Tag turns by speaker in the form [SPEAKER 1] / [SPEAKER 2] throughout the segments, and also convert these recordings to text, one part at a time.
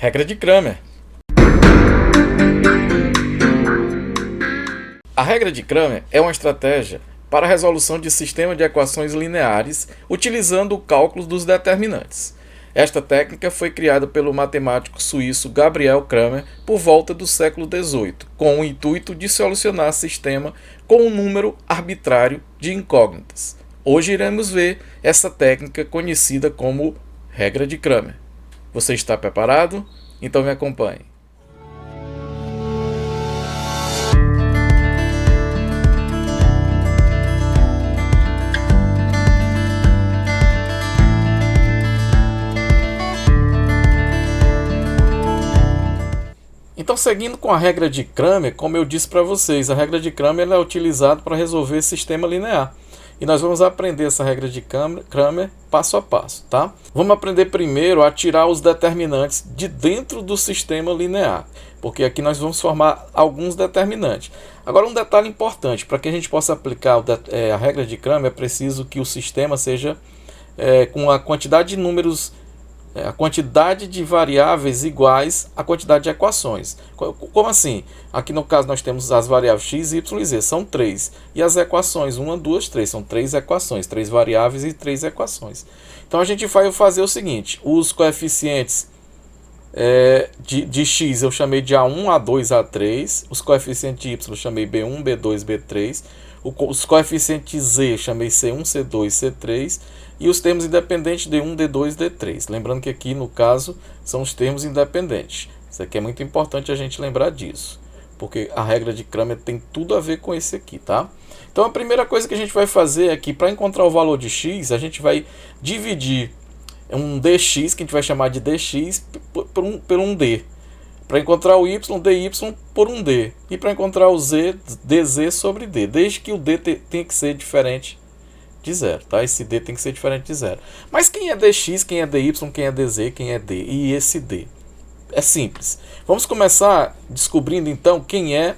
[SPEAKER 1] Regra de Cramer. A regra de Cramer é uma estratégia para a resolução de sistema de equações lineares utilizando o cálculo dos determinantes. Esta técnica foi criada pelo matemático suíço Gabriel Cramer por volta do século XVIII, com o intuito de solucionar sistema com um número arbitrário de incógnitas. Hoje iremos ver essa técnica conhecida como regra de Cramer. Você está preparado? Então me acompanhe. Então, seguindo com a regra de Cramer, como eu disse para vocês, a regra de Cramer é utilizada para resolver sistema linear. E nós vamos aprender essa regra de Cramer passo a passo, tá? Vamos aprender primeiro a tirar os determinantes de dentro do sistema linear, porque aqui nós vamos formar alguns determinantes. Agora, um detalhe importante, para que a gente possa aplicar a regra de Cramer, é preciso que o sistema seja com a quantidade de números, a quantidade de variáveis iguais à quantidade de equações. Como assim? Aqui no caso nós temos as variáveis x, y e z, são 3. E as equações, 1, 2, 3, são 3 equações, 3 variáveis e 3 equações. Então a gente vai fazer o seguinte, os coeficientes de x eu chamei de A1, A2, A3, os coeficientes de y eu chamei B1, B2, B3, os coeficientes de z eu chamei C1, C2, C3, e os termos independentes D1, D2, D3. Lembrando que aqui, no caso, são os termos independentes. Isso aqui é muito importante a gente lembrar disso, porque a regra de Cramer tem tudo a ver com esse aqui, tá? Então, a primeira coisa que a gente vai fazer aqui, para encontrar o valor de x, a gente vai dividir um dx, que a gente vai chamar de dx, por um d. Para encontrar o y, dy por um d. E para encontrar o z, dz sobre d. Desde que o d tenha que ser diferente de zero, tá? Esse d tem que ser diferente de zero. Mas quem é dx, quem é dy, quem é dz, quem é d? E esse d? É simples. Vamos começar descobrindo então quem é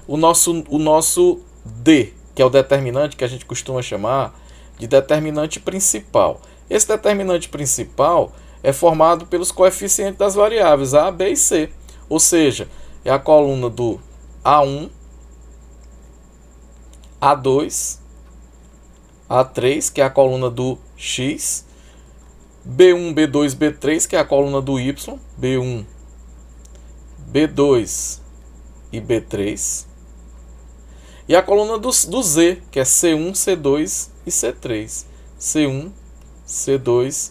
[SPEAKER 1] o nosso d, que é o determinante que a gente costuma chamar de determinante principal. Esse determinante principal é formado pelos coeficientes das variáveis a, b e c. Ou seja, é a coluna do A1, A2, A3, que é a coluna do x, B1, B2, B3, que é a coluna do y, B1, B2 e B3, e a coluna do z, que é C1, C2 e C3, C1, C2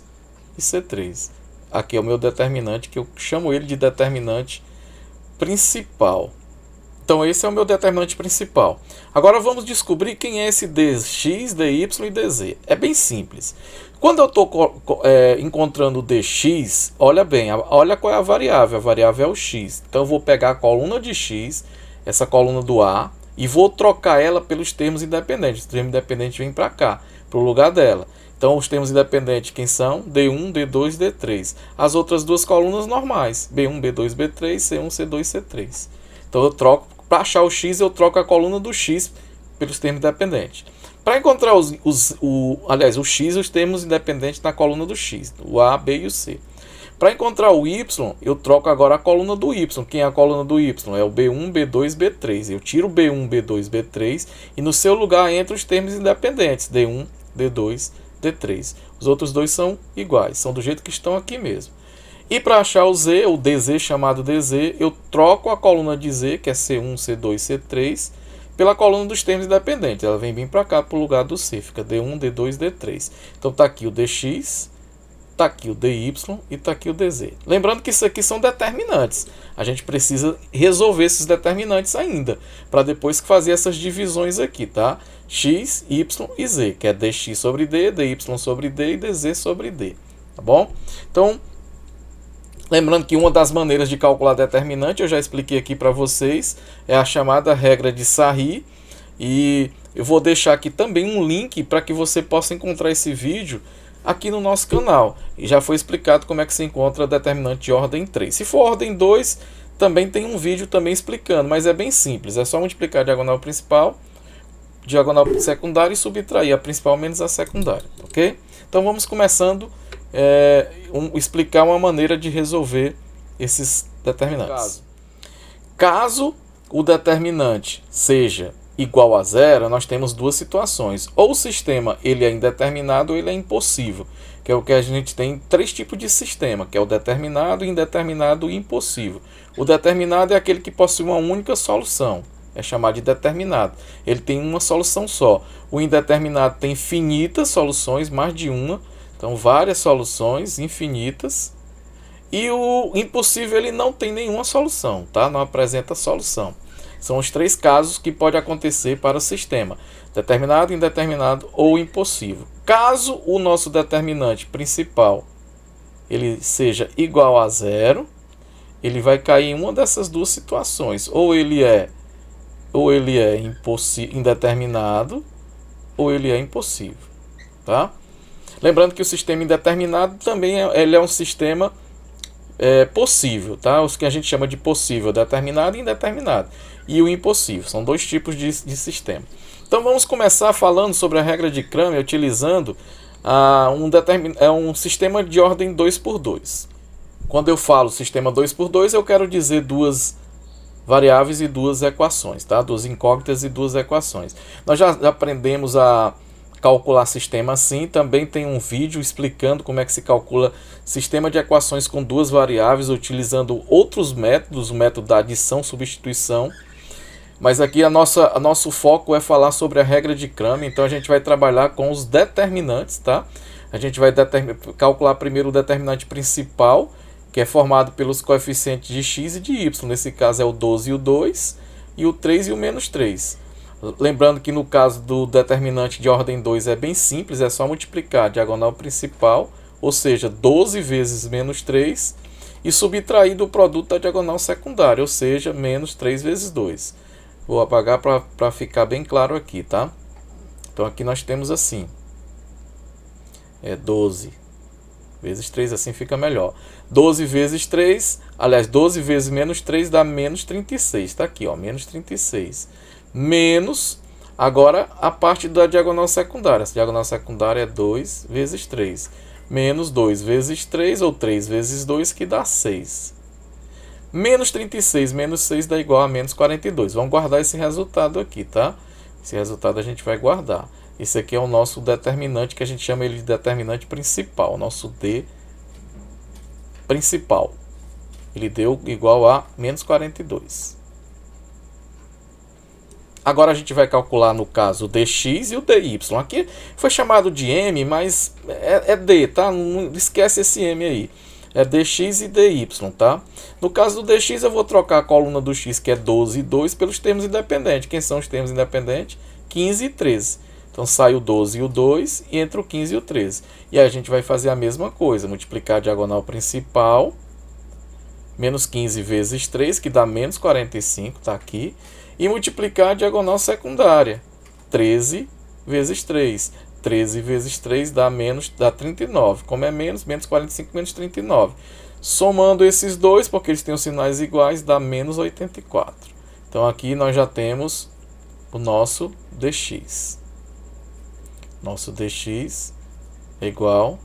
[SPEAKER 1] e C3. Aqui é o meu determinante, que eu chamo ele de determinante principal. Então esse é o meu determinante principal. Agora vamos descobrir quem é esse dx, dy e dz. É bem simples. Quando eu estou encontrando o dx, olha bem, olha qual é a variável. A variável é o x. Então eu vou pegar a coluna de x, essa coluna do A, e vou trocar ela pelos termos independentes. O termo independente vem para cá, para o lugar dela. Então os termos independentes quem são? D1, D2, D3. As outras duas colunas normais, B1, B2, B3, C1, C2, C3. Então eu troco. Para achar o x, eu troco a coluna do x pelos termos independentes. Para encontrar o x, os termos independentes na coluna do x, o a, b e o c. Para encontrar o y, eu troco agora a coluna do y. Quem é a coluna do y? É o b1, b2, b3. Eu tiro b1, b2, b3 e no seu lugar entra os termos independentes, d1, d2, d3. Os outros dois são iguais, são do jeito que estão aqui mesmo. E para achar o z, o dz chamado dz, eu troco a coluna de z, que é C1, C2, C3, pela coluna dos termos independentes. Ela vem bem para cá, para o lugar do c, fica D1, D2, D3. Então está aqui o dx, está aqui o dy e está aqui o dz. Lembrando que isso aqui são determinantes. A gente precisa resolver esses determinantes ainda, para depois fazer essas divisões aqui, tá? X, y e z, que é dx sobre d, dy sobre d e dz sobre d. Tá bom? Então, lembrando que uma das maneiras de calcular determinante, eu já expliquei aqui para vocês, é a chamada regra de Sarri. E eu vou deixar aqui também um link para que você possa encontrar esse vídeo aqui no nosso canal. E já foi explicado como é que se encontra determinante de ordem 3. Se for ordem 2, também tem um vídeo também explicando, mas é bem simples. É só multiplicar a diagonal principal, diagonal secundária e subtrair a principal menos a secundária, ok? Então vamos começando explicar uma maneira de resolver esses determinantes. Caso o determinante seja igual a zero, nós temos duas situações. Ou o sistema ele é indeterminado ou ele é impossível, que é o que a gente tem três tipos de sistema, que é o determinado, indeterminado e impossível. O determinado é aquele que possui uma única solução, é chamado de determinado. Ele tem uma solução só. O indeterminado tem infinitas soluções, mais de uma, então várias soluções infinitas. E o impossível ele não tem nenhuma solução, tá? Não apresenta solução. São os três casos que pode acontecer para o sistema: determinado, indeterminado ou impossível. Caso o nosso determinante principal ele seja igual a zero, ele vai cair em uma dessas duas situações: ou ele é indeterminado ou ele é impossível, tá? Lembrando que o sistema indeterminado também ele é um sistema possível, tá? Os que a gente chama de possível, determinado e indeterminado. E o impossível, são dois tipos de sistema. Então vamos começar falando sobre a regra de Cramer utilizando um sistema de ordem 2×2. Quando eu falo sistema 2×2, eu quero dizer duas variáveis e duas equações, tá? Duas incógnitas e duas equações. Nós já aprendemos a calcular sistema assim. Também tem um vídeo explicando como é que se calcula sistema de equações com duas variáveis utilizando outros métodos, o método da adição, substituição. Mas aqui nosso foco é falar sobre a regra de Cramer, então a gente vai trabalhar com os determinantes, tá? A gente vai calcular primeiro o determinante principal, que é formado pelos coeficientes de x e de y. Nesse caso é o 12 e o 2, e o 3 e o menos 3. Lembrando que no caso do determinante de ordem 2 é bem simples, é só multiplicar a diagonal principal, ou seja, 12 vezes menos 3, e subtrair do produto da diagonal secundária, ou seja, menos 3 vezes 2. Vou apagar para ficar bem claro aqui, tá? Então aqui nós temos assim, 12 vezes 3, assim fica melhor. 12 vezes 3, aliás, 12 vezes menos 3 dá menos 36, tá aqui, ó, menos 36. Menos, agora a parte da diagonal secundária. Essa diagonal secundária é 2 vezes 3. Menos 2 vezes 3, ou 3 vezes 2, que dá 6. Menos 36 menos 6 dá igual a menos 42. Vamos guardar esse resultado aqui, tá? Esse resultado a gente vai guardar. Esse aqui é o nosso determinante, que a gente chama ele de determinante principal. Nosso D principal. Ele deu igual a menos 42. Agora a gente vai calcular, no caso, o dx e o dy. Aqui foi chamado de m, mas é d, tá? Não esquece esse m aí. É dx e dy, tá? No caso do dx, eu vou trocar a coluna do x, que é 12 e 2, pelos termos independentes. Quem são os termos independentes? 15 e 13. Então sai o 12 e o 2, e entre o 15 e o 13. E aí a gente vai fazer a mesma coisa, multiplicar a diagonal principal, menos 15 vezes 3, que dá menos 45, tá aqui, e multiplicar a diagonal secundária, 13 vezes 3. 13 vezes 3 dá 39. Como é menos 45 menos 39. Somando esses dois, porque eles têm os sinais iguais, dá menos 84. Então aqui nós já temos o nosso dx. Nosso dx é igual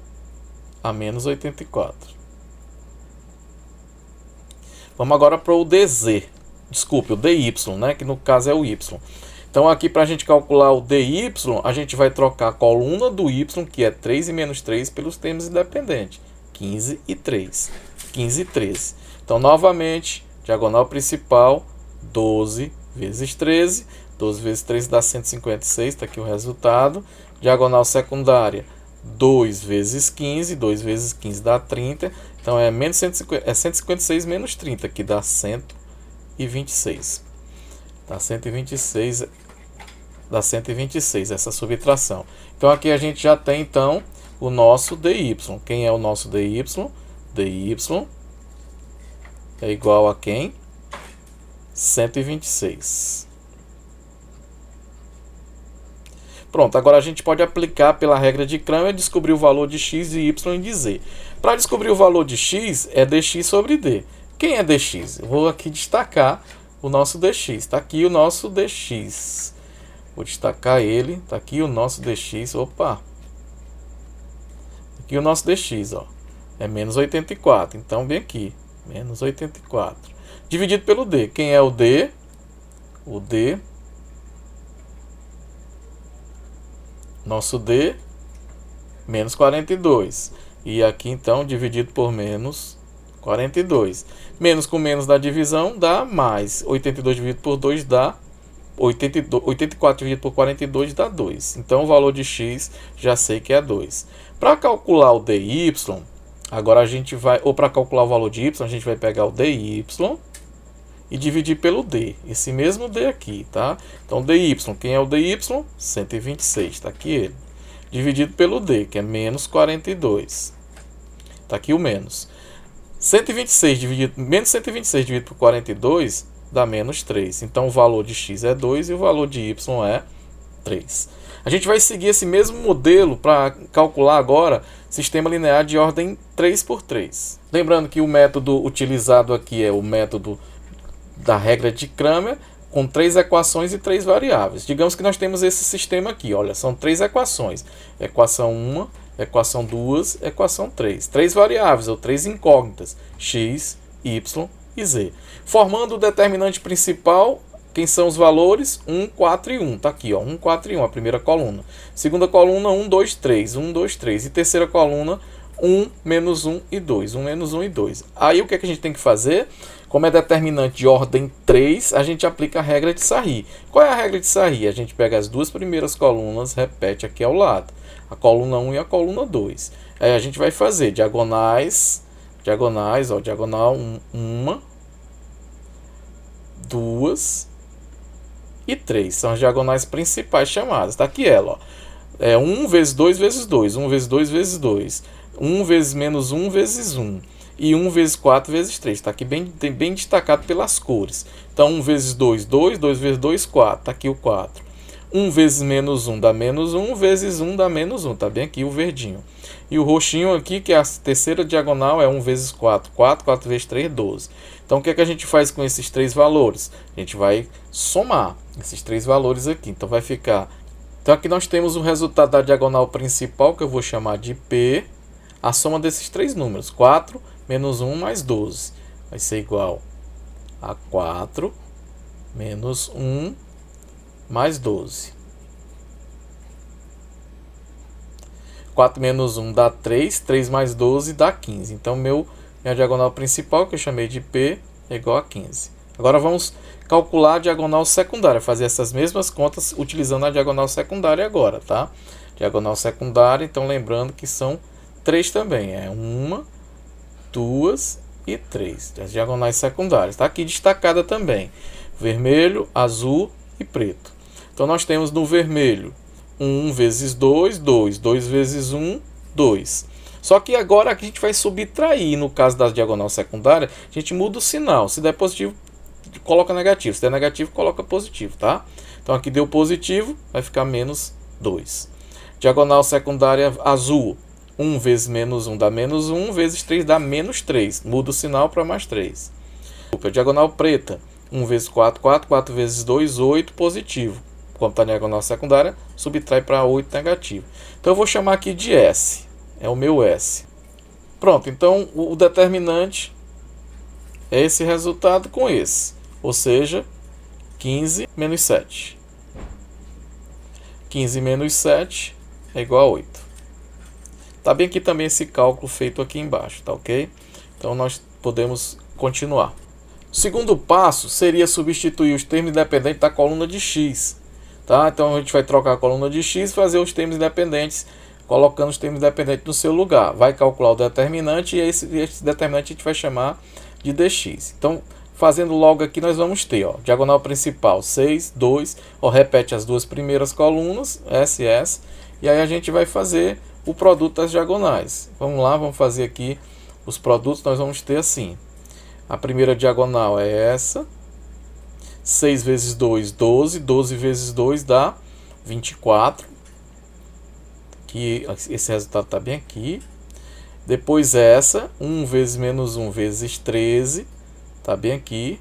[SPEAKER 1] a menos 84. Vamos agora para o dz. Desculpe, o dy, né? Que no caso é o y. Então aqui, para a gente calcular o dy, a gente vai trocar a coluna do y, que é 3 e menos 3, pelos termos independentes. 15 e 3. 15 e 13. Então, novamente, diagonal principal, 12 vezes 13. 12 vezes 3 dá 156, está aqui o resultado. Diagonal secundária, 2 vezes 15. 2 vezes 15 dá 30. Então, é 156 menos 30, que dá 126. Dá 126, dá 126 essa subtração. Então aqui a gente já tem então o nosso dy. Quem é o nosso dy? Dy é igual a quem? 126. Pronto, agora a gente pode aplicar pela regra de Cramer e descobrir o valor de x, de y e de z. Para descobrir o valor de x, é dx sobre d. Quem é dx? Eu vou aqui destacar o nosso dx. Está aqui o nosso dx. Vou destacar ele. Está aqui o nosso dx. Opa! Aqui o nosso dx, ó. É menos 84. Então, bem aqui. Menos 84. Dividido pelo D. Quem é o D? O D. Nosso D, menos 42. E aqui, então, dividido por menos 42. Menos com menos da divisão dá mais. 82 dividido por 2 dá 84 dividido por 42 dá 2. Então, o valor de x já sei que é 2. Para calcular o dy, agora a gente vai... Ou para calcular o valor de y, a gente vai pegar o dy e dividir pelo d. Esse mesmo d aqui, tá? Então, dy, quem é o dy? 126, está aqui ele. Dividido pelo d, que é menos 42. Está aqui o menos. 126 dividido, menos 126 dividido por 42 dá menos 3. Então, o valor de x é 2 e o valor de y é 3. A gente vai seguir esse mesmo modelo para calcular agora sistema linear de ordem 3 por 3. Lembrando que o método utilizado aqui é o método da regra de Cramer, com 3 equações e 3 variáveis. Digamos que nós temos esse sistema aqui, olha, são 3 equações. Equação 1, equação 2, equação 3. 3 variáveis, ou 3 incógnitas, x, y e z. Formando o determinante principal, quem são os valores? 1, 4 e 1. Está aqui, ó, 1, 4 e 1, a primeira coluna. Segunda coluna, 1, 2, 3. 1, 2, 3. E terceira coluna, 1, menos 1 e 2. 1, menos 1 e 2. Aí o que é que a gente tem que fazer? Como é determinante de ordem 3, a gente aplica a regra de Sarri. Qual é a regra de Sarri? A gente pega as duas primeiras colunas, repete aqui ao lado. A coluna 1 e a coluna 2. Aí a gente vai fazer diagonais, ó, diagonal 1, 2 e 3. São as diagonais principais chamadas. Está aqui ela, ó. É 1 vezes 2 vezes 2. 1 vezes 2 vezes 2. 1 vezes menos 1 vezes 1. E 1 vezes 4 vezes 3. Está aqui bem destacado pelas cores. Então, 1 vezes 2, 2. 2 vezes 2, 4. Está aqui o 4. 1 vezes menos 1 dá menos 1. Vezes 1 dá menos 1. Está bem aqui o verdinho. E o roxinho aqui, que é a terceira diagonal, é 1 vezes 4. 4. 4 vezes 3, 12. Então, o que é que a gente faz com esses três valores? A gente vai somar esses três valores aqui. Então, vai ficar... Então, aqui nós temos o resultado da diagonal principal, que eu vou chamar de P. A soma desses três números. 4 menos 1 mais 12. Vai ser igual a 4 menos 1 mais 12. 4 menos 1 dá 3. 3 mais 12 dá 15. Então, minha diagonal principal, que eu chamei de P, é igual a 15. Agora, vamos calcular a diagonal secundária. Fazer essas mesmas contas utilizando a diagonal secundária agora, tá? Diagonal secundária, então, lembrando que são 3 também. É 1, 2 e 3. As diagonais secundárias. Está aqui destacada também. Vermelho, azul e preto. Então, nós temos no vermelho 1 vezes 2, 2. 2 vezes 1, 2. Só que agora aqui a gente vai subtrair. No caso da diagonal secundária, a gente muda o sinal. Se der positivo, coloca negativo. Se der negativo, coloca positivo, tá? Então, aqui deu positivo, vai ficar menos 2. Diagonal secundária azul. 1 vezes menos 1 dá menos 1, vezes 3 dá menos 3. Muda o sinal para mais 3. Diagonal preta. 1 vezes 4, 4. 4 vezes 2, 8, positivo. Como está na diagonal secundária, subtrai para 8, negativo. Então, eu vou chamar aqui de S. É o meu S. Pronto, então o determinante é esse resultado com esse. Ou seja, 15 menos 7. 15 menos 7 é igual a 8. Está bem aqui também esse cálculo feito aqui embaixo, tá ok? Então, nós podemos continuar. O segundo passo seria substituir os termos independentes da coluna de x. Tá? Então, a gente vai trocar a coluna de x e fazer os termos independentes, colocando os termos independentes no seu lugar. Vai calcular o determinante e esse determinante a gente vai chamar de dx. Então, fazendo logo aqui, nós vamos ter, ó, diagonal principal 6, 2, ó, repete as duas primeiras colunas, S, S, e aí a gente vai fazer o produto das diagonais. Vamos lá, vamos fazer aqui os produtos. Nós vamos ter assim. A primeira diagonal é essa. 6 vezes 2, 12. 12 vezes 2 dá 24. Aqui, esse resultado está bem aqui. Depois essa. 1 vezes menos 1 vezes 13. Está bem aqui.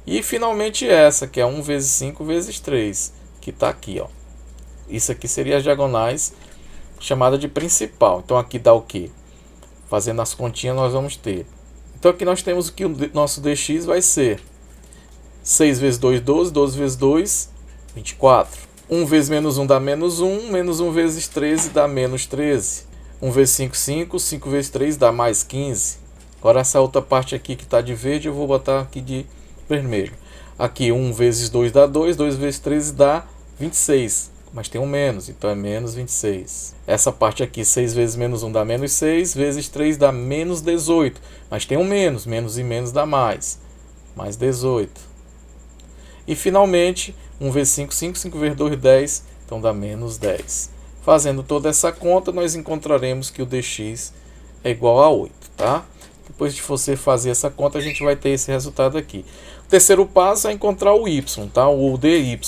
[SPEAKER 1] E finalmente essa, que é 1 vezes 5 vezes 3. Que está aqui, ó. Isso aqui seria as diagonais chamada de principal. Então, aqui dá o quê? Fazendo as continhas, nós vamos ter Então aqui nós temos que o nosso dx vai ser 6 vezes 2, 12, 12 vezes 2, 24. 1 vezes menos 1 dá menos 1, menos 1 vezes 13 dá menos 13. 1 vezes 5, 5, 5 vezes 3 dá mais 15. Agora essa outra parte aqui que está de verde eu vou botar aqui de vermelho. Aqui 1 vezes 2 dá 2, 2 vezes 13 dá 26. Mas tem um menos, então é menos 26. Essa parte aqui, 6 vezes menos 1 dá menos 6, vezes 3 dá menos 18. Mas tem um menos, menos e menos dá mais 18. E finalmente, 1 vezes 5, 5, 5 vezes 2, 10, então dá menos 10. Fazendo toda essa conta, nós encontraremos que o dx é igual a 8, tá? Depois de você fazer essa conta, a gente vai ter esse resultado aqui. O terceiro passo é encontrar o y, tá? O dy.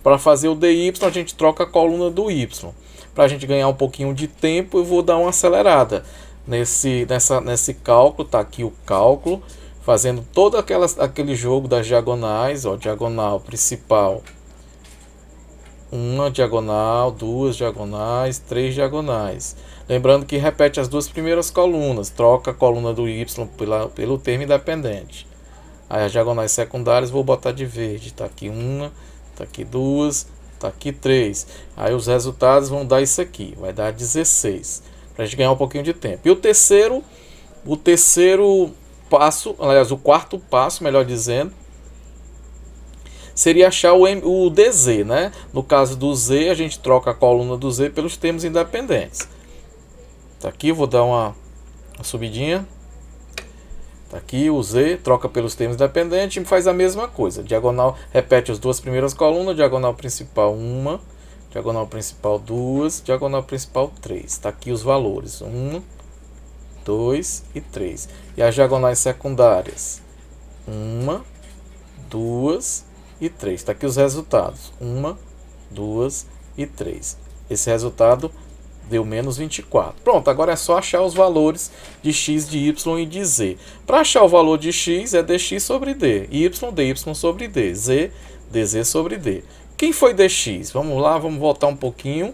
[SPEAKER 1] Para fazer o dy, a gente troca a coluna do y. Para a gente ganhar um pouquinho de tempo, eu vou dar uma acelerada nesse cálculo. Tá aqui o cálculo, fazendo todo aquele jogo das diagonais. Ó, diagonal principal, uma diagonal, duas diagonais, três diagonais. Lembrando que repete as duas primeiras colunas, troca a coluna do y pelo termo independente. Aí as diagonais secundárias vou botar de verde. Tá aqui uma, tá aqui duas, tá aqui três. Aí os resultados vão dar isso aqui, vai dar 16. Para a gente ganhar um pouquinho de tempo. E o terceiro passo, aliás, o quarto passo, melhor dizendo, seria achar o dz, né? No caso do z, a gente troca a coluna do z pelos termos independentes. Tá aqui, vou dar uma subidinha. Tá aqui o z, troca pelos termos independentes e faz a mesma coisa. Diagonal, repete as duas primeiras colunas, diagonal principal 1, diagonal principal 2, diagonal principal 3. Tá aqui os valores, 1, 2 e 3. E as diagonais secundárias, 1, 2 e 3. Tá aqui os resultados, 1, 2 e 3. Esse resultado deu menos 24. Pronto, agora é só achar os valores de x, de y e de z. Para achar o valor de x é dx sobre d, y, dy sobre d, z, dz sobre d. Quem foi dx? Vamos lá, vamos voltar um pouquinho.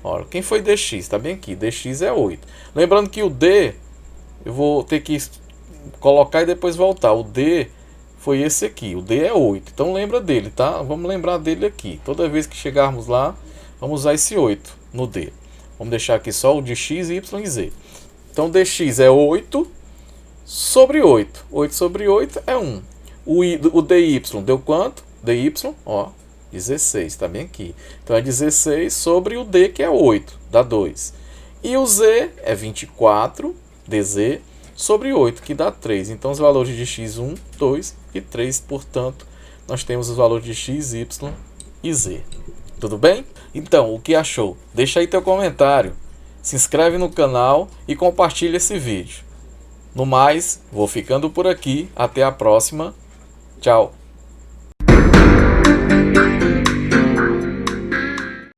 [SPEAKER 1] Olha, quem foi dx? Está bem aqui, dx é 8. Lembrando que o d, eu vou ter que colocar e depois voltar. O d foi esse aqui, o d é 8. Então lembra dele, tá? Vamos lembrar dele aqui. Toda vez que chegarmos lá, vamos usar esse 8 no d. Vamos deixar aqui só o de x, y e z. Então, dx é 8 sobre 8. 8 sobre 8 é 1. O dy deu quanto? Dy, ó, 16, tá bem aqui. Então, é 16 sobre o d, que é 8, dá 2. E o z é 24, dz, sobre 8, que dá 3. Então, os valores de x, 1, 2 e 3. Portanto, nós temos os valores de x, y e z. Tudo bem? Então, o que achou? Deixa aí teu comentário, se inscreve no canal e compartilha esse vídeo. No mais, vou ficando por aqui. Até a próxima. Tchau!